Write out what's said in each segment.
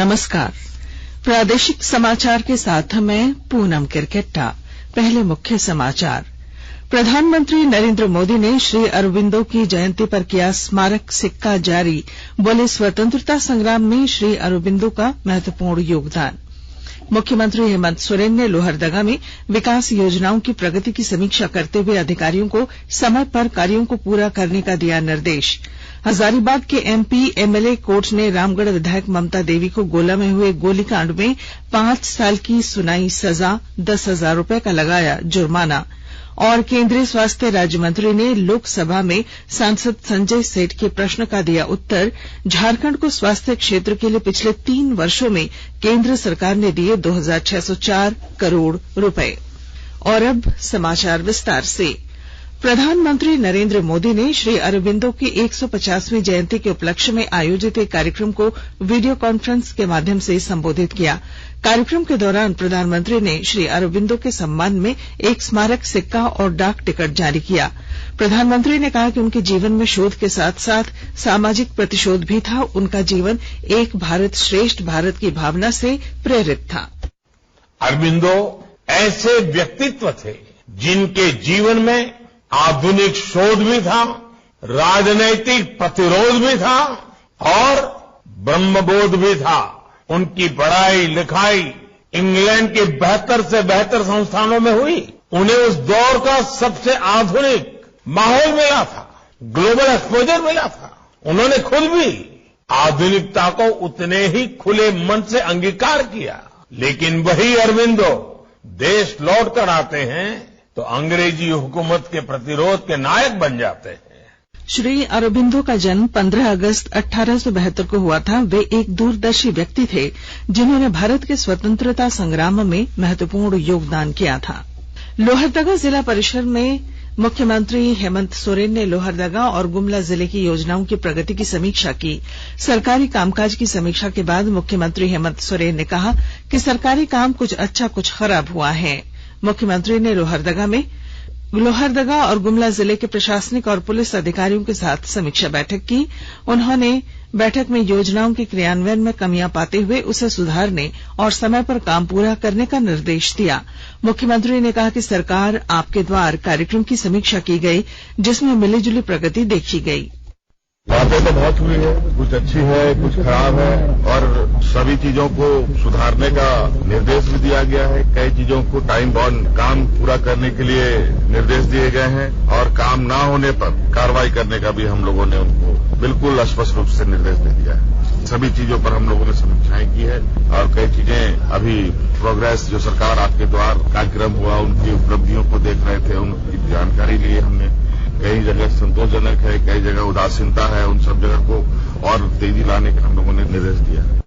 नमस्कार। प्रादेशिक समाचार के साथ मैं पूनम किरकेट्टा। पहले मुख्य समाचार। प्रधानमंत्री नरेंद्र मोदी ने श्री अरबिंदो की जयंती पर किया स्मारक सिक्का जारी। बोले, स्वतंत्रता संग्राम में श्री अरबिंदो का महत्वपूर्ण योगदान। मुख्यमंत्री हेमंत सोरेन ने लोहरदगा में विकास योजनाओं की प्रगति की समीक्षा करते हुए अधिकारियों को समय पर कार्यों को पूरा करने का दिया निर्देश। हजारीबाग के एमपी एमएलए कोर्ट ने रामगढ़ विधायक ममता देवी को गोला में हुए गोलीकांड में 5 साल की सुनाई सजा, 10,000 रुपए का लगाया जुर्माना। और केंद्रीय स्वास्थ्य राज्य मंत्री ने लोकसभा में सांसद संजय सेठ के प्रश्न का दिया उत्तर। झारखंड को स्वास्थ्य क्षेत्र के लिए पिछले 3 वर्षों में केंद्र सरकार ने दिए 2,604 करोड़ रुपए। और अब समाचार विस्तार से। प्रधानमंत्री नरेंद्र मोदी ने श्री अरबिंदो की 150वीं जयंती के उपलक्ष्य में आयोजित एक कार्यक्रम को वीडियो कॉन्फ्रेंस के माध्यम से संबोधित किया। कार्यक्रम के दौरान प्रधानमंत्री ने श्री अरबिंदो के सम्मान में एक स्मारक सिक्का और डाक टिकट जारी किया। प्रधानमंत्री ने कहा कि उनके जीवन में शोध के साथ साथ सामाजिक प्रतिशोध भी था। उनका जीवन एक भारत श्रेष्ठ भारत की भावना से प्रेरित था। अरबिंदो ऐसे व्यक्तित्व थे जिनके जीवन में आधुनिक शोध भी था, राजनैतिक प्रतिरोध भी था और ब्रह्मबोध भी था। उनकी पढ़ाई लिखाई इंग्लैंड के बेहतर से बेहतर संस्थानों में हुई। उन्हें उस दौर का सबसे आधुनिक माहौल मिला था, ग्लोबल एक्सपोजर मिला था। उन्होंने खुद भी आधुनिकता को उतने ही खुले मन से अंगीकार किया। लेकिन वही अरबिंदो देश लौट कर आते हैं तो अंग्रेजी हुकूमत के प्रतिरोध के नायक बन जाते हैं। श्री अरबिंदो का जन्म 15 अगस्त 1872 को हुआ था। वे एक दूरदर्शी व्यक्ति थे जिन्होंने भारत के स्वतंत्रता संग्राम में महत्वपूर्ण योगदान किया था। लोहरदगा जिला परिषद में मुख्यमंत्री हेमंत सोरेन ने लोहरदगा और गुमला जिले की योजनाओं की प्रगति की समीक्षा की। सरकारी कामकाज की समीक्षा के बाद मुख्यमंत्री हेमंत सोरेन ने कहा कि सरकारी काम कुछ अच्छा कुछ खराब हुआ है। मुख्यमंत्री ने लोहरदगा और गुमला जिले के प्रशासनिक और पुलिस अधिकारियों के साथ समीक्षा बैठक की। उन्होंने बैठक में योजनाओं के क्रियान्वयन में कमियां पाते हुए उसे सुधारने और समय पर काम पूरा करने का निर्देश दिया। मुख्यमंत्री ने कहा कि सरकार आपके द्वार कार्यक्रम की समीक्षा की गई, जिसमें मिलीजुली प्रगति देखी गई। बातें तो बहुत हुई है, कुछ अच्छी है, कुछ खराब है और सभी चीजों को सुधारने का निर्देश भी दिया गया है। कई चीजों को टाइम बाउंड काम पूरा करने के लिए निर्देश दिए गए हैं और काम ना होने पर कार्रवाई करने का भी हम लोगों ने उनको बिल्कुल स्पष्ट रूप से निर्देश दे दिया है। सभी चीजों पर हम लोगों ने समीक्षाएं की है और कई चीजें अभी प्रोग्रेस जो सरकार आपके द्वार कार्यक्रम हुआ उनकी उपलब्धियों को देख रहे थे, उनकी जानकारी ली हमने। कई जगह संतोषजनक है, कई जगह उदासीनता है, उन सब जगह को और तेजी लाने का हम लोगों ने निर्देश दिया है।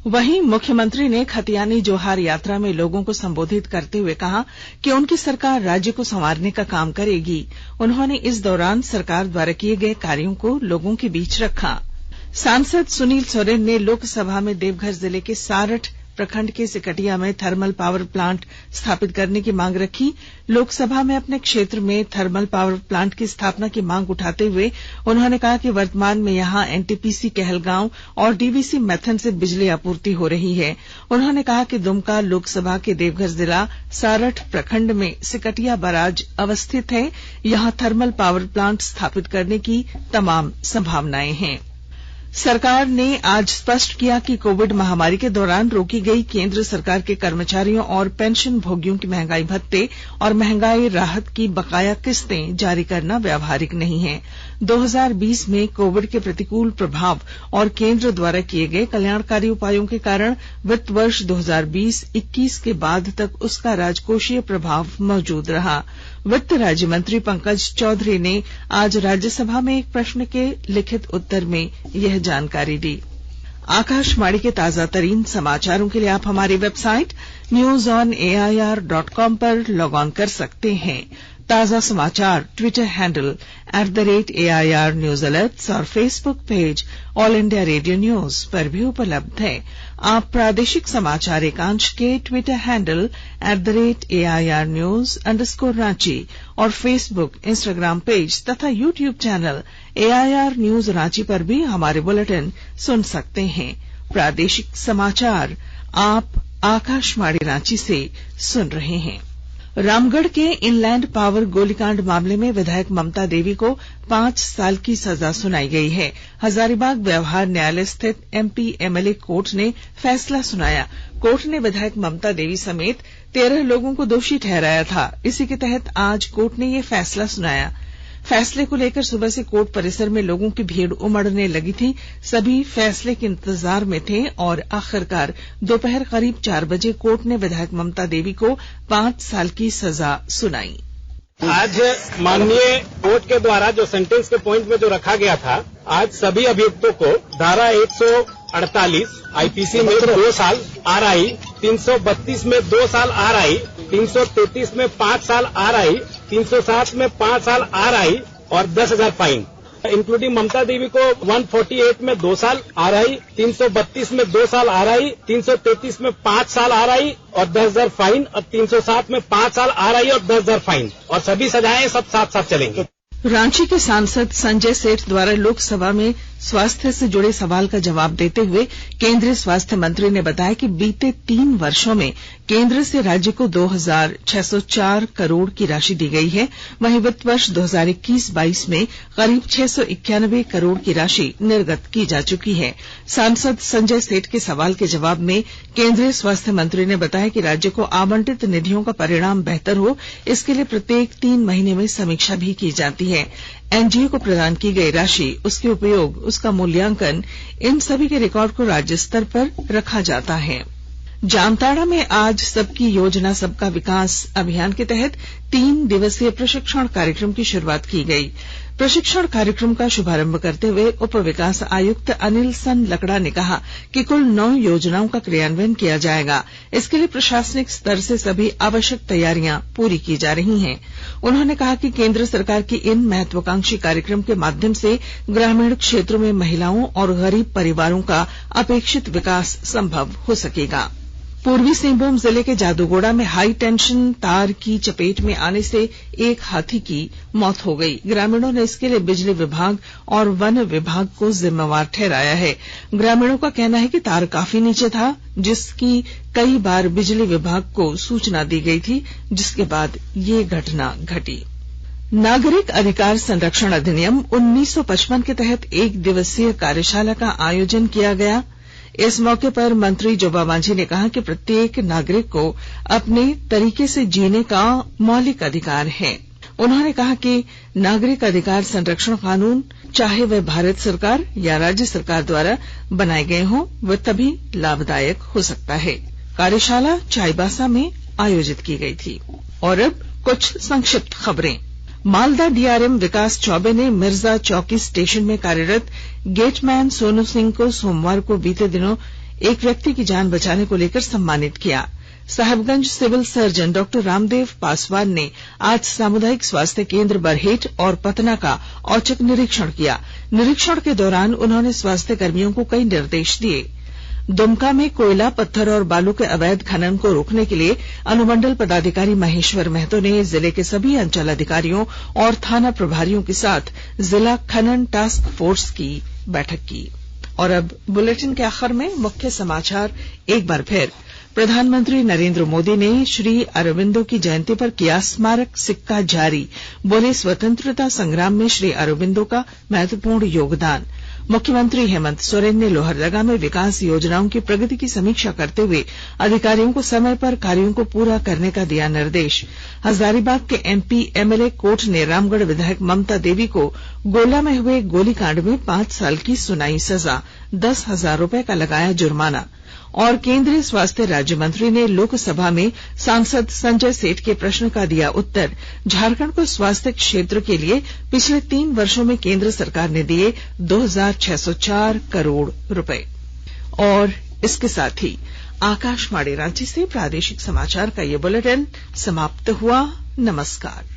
वहीं मुख्यमंत्री ने खतियानी जोहार यात्रा में लोगों को संबोधित करते हुए कहा कि उनकी सरकार राज्य को संवारने का काम करेगी। उन्होंने इस दौरान सरकार द्वारा किए गए कार्यों को लोगों के बीच रखा। सांसद सुनील सोरेन ने लोकसभा में देवघर जिले के सारठ प्रखंड के सिकटिया में थर्मल पावर प्लांट स्थापित करने की मांग रखी। लोकसभा में अपने क्षेत्र में थर्मल पावर प्लांट की स्थापना की मांग उठाते हुए उन्होंने कहा कि वर्तमान में यहां एनटीपीसी कहलगांव और डीवीसी मैथन से बिजली आपूर्ति हो रही है। उन्होंने कहा कि दुमका लोकसभा के देवघर जिला सारठ प्रखंड में सिकटिया बराज अवस्थित है। यहां थर्मल पावर प्लांट स्थापित करने की तमाम संभावनाएं हैं। सरकार ने आज स्पष्ट किया कि कोविड महामारी के दौरान रोकी गई केंद्र सरकार के कर्मचारियों और पेंशन भोगियों की महंगाई भत्ते और महंगाई राहत की बकाया किस्तें जारी करना व्यावहारिक नहीं है। 2020 में कोविड के प्रतिकूल प्रभाव और केंद्र द्वारा किए गए कल्याणकारी उपायों के कारण वित्त वर्ष 2020-21 के बाद तक उसका राजकोषीय प्रभाव मौजूद रहा। वित्त राज्य मंत्री पंकज चौधरी ने आज राज्यसभा में एक प्रश्न के लिखित उत्तर में यह जानकारी दी। आकाशवाणी के ताजा तरीन समाचारों के लिए आप हमारी वेबसाइट newsonair.com पर लॉग ऑन कर सकते हैं। ताजा समाचार Twitter handle @AIR news alerts और Facebook page all India radio news पर भी उपलब्ध है। आप प्रादेशिक समाचार एकांश के ट्विटर हैंडल @AIR न्यूज _ और फेसबुक, इंस्टाग्राम पेज तथा YouTube channel AIR news Ranchi पर भी हमारे बुलेटिन सुन सकते हैं। प्रादेशिक समाचार आप आकाशवाणी रांची से सुन रहे हैं। रामगढ़ के इनलैंड पावर गोलीकांड मामले में विधायक ममता देवी को 5 साल की सजा सुनाई गई है। हजारीबाग व्यवहार न्यायालय स्थित एमपी एमएलए कोर्ट ने फैसला सुनाया। कोर्ट ने विधायक ममता देवी समेत 13 लोगों को दोषी ठहराया था। इसी के तहत आज कोर्ट ने ये फैसला सुनाया। फैसले को लेकर सुबह से कोर्ट परिसर में लोगों की भीड़ उमड़ने लगी थी। सभी फैसले के इंतजार में थे और आखिरकार दोपहर करीब 4 बजे कोर्ट ने विधायक ममता देवी को 5 साल की सजा सुनाई। आज माननीय कोर्ट के द्वारा जो सेंटेंस के पॉइंट में जो रखा गया था, आज सभी अभियुक्तों को धारा 148 आईपीसी में 2 साल आरआई, 332 में 2 साल आरआई, 333 में 5 साल आरआई, 307 में 5 साल आरआई और 10,000 फाइन। इंक्लूडिंग ममता देवी को 148 में 2 साल आरआई, 332 में 2 साल आरआई, 333 में 5 साल आरआई और 10,000 फाइन और 307 में 5 साल आरआई और 10,000 फाइन और सभी सजाएं सब साथ साथ चलेंगे। रांची के सांसद संजय सेठ द्वारा लोकसभा में स्वास्थ्य से जुड़े सवाल का जवाब देते हुए केंद्रीय स्वास्थ्य मंत्री ने बताया कि बीते 3 वर्षों में केंद्र से राज्य को 2,604 करोड़ की राशि दी गई है। वहीं वित्त वर्ष 2021-22 में करीब 691 करोड़ की राशि निर्गत की जा चुकी है। सांसद संजय सेठ के सवाल के जवाब में केंद्रीय स्वास्थ्य मंत्री ने बताया कि राज्य को आवंटित निधियों का परिणाम बेहतर हो, इसके लिए प्रत्येक 3 महीने में समीक्षा भी की जाती है। एनजीओ को प्रदान की गई राशि, उसके उपयोग, उसका मूल्यांकन, इन सभी के रिकॉर्ड को राज्य स्तर पर रखा जाता है। जामताड़ा में आज सबकी योजना सबका विकास अभियान के तहत 3 दिवसीय प्रशिक्षण कार्यक्रम की शुरुआत की गई। प्रशिक्षण कार्यक्रम का शुभारंभ करते हुए उप विकास आयुक्त अनिल सन लकड़ा ने कहा कि कुल 9 योजनाओं का क्रियान्वयन किया जाएगा। इसके लिए प्रशासनिक स्तर से सभी आवश्यक तैयारियां पूरी की जा रही हैं। उन्होंने कहा कि केंद्र सरकार की इन महत्वाकांक्षी कार्यक्रम के माध्यम से ग्रामीण क्षेत्रों में महिलाओं और गरीब परिवारों का अपेक्षित विकास संभव हो सकेगा। पूर्वी सिंहभूम जिले के जादूगोड़ा में हाई टेंशन तार की चपेट में आने से एक हाथी की मौत हो गई। ग्रामीणों ने इसके लिए बिजली विभाग और वन विभाग को जिम्मेवार ठहराया है। ग्रामीणों का कहना है कि तार काफी नीचे था, जिसकी कई बार बिजली विभाग को सूचना दी गई थी, जिसके बाद ये घटना घटी। नागरिक अधिकार संरक्षण अधिनियम 1955 के तहत 1 दिवसीय कार्यशाला का आयोजन किया गया। इस मौके पर मंत्री जोबा मांझी ने कहा कि प्रत्येक नागरिक को अपने तरीके से जीने का मौलिक अधिकार है। उन्होंने कहा कि नागरिक अधिकार संरक्षण कानून, चाहे वह भारत सरकार या राज्य सरकार द्वारा बनाए गए हों, वह तभी लाभदायक हो सकता है। कार्यशाला चाईबासा में आयोजित की गई थी। और अब कुछ संक्षिप्त खबरें। मालदा डीआरएम विकास चौबे ने मिर्जा चौकी स्टेशन में कार्यरत गेटमैन सोनू सिंह को सोमवार को बीते दिनों एक व्यक्ति की जान बचाने को लेकर सम्मानित किया। Sahibganj civil surgeon doctor Ramdev Paswan ने आज सामुदायिक स्वास्थ्य केंद्र बरहेट और पतना का औचक निरीक्षण किया। निरीक्षण के दौरान उन्होंने स्वास्थ्य कर्मियों को कई निर्देश दिए। दुमका में कोयला, पत्थर और बालू के अवैध खनन को रोकने के लिए अनुमंडल पदाधिकारी महेश्वर महतो ने जिले के सभी अंचल अधिकारियों और थाना प्रभारियों के साथ जिला खनन टास्क फोर्स की बैठक की। और अब बुलेटिन के आखिर में मुख्य समाचार एक बार फिर। प्रधानमंत्री नरेंद्र मोदी ने श्री अरबिंदो की जयंती पर किया स्मारक सिक्का जारी। बोले, स्वतंत्रता संग्राम में श्री अरबिंदो का महत्वपूर्ण योगदान। मुख्यमंत्री हेमंत सोरेन ने लोहरदगा में विकास योजनाओं की प्रगति की समीक्षा करते हुए अधिकारियों को समय पर कार्यों को पूरा करने का दिया निर्देश। हजारीबाग के एमपी एमएलए कोर्ट ने रामगढ़ विधायक ममता देवी को गोला में हुए गोलीकांड में 5 साल की सुनाई सजा, 10,000 रुपए का लगाया जुर्माना। और केंद्रीय स्वास्थ्य राज्य मंत्री ने लोकसभा में सांसद संजय सेठ के प्रश्न का दिया उत्तर। झारखंड को स्वास्थ्य क्षेत्र के लिए पिछले 3 वर्षों में केंद्र सरकार ने दिए 2,604 करोड़ रुपए। और इसके साथ ही आकाशवाणी रांची से प्रादेशिक समाचार का ये बुलेटिन समाप्त हुआ। नमस्कार।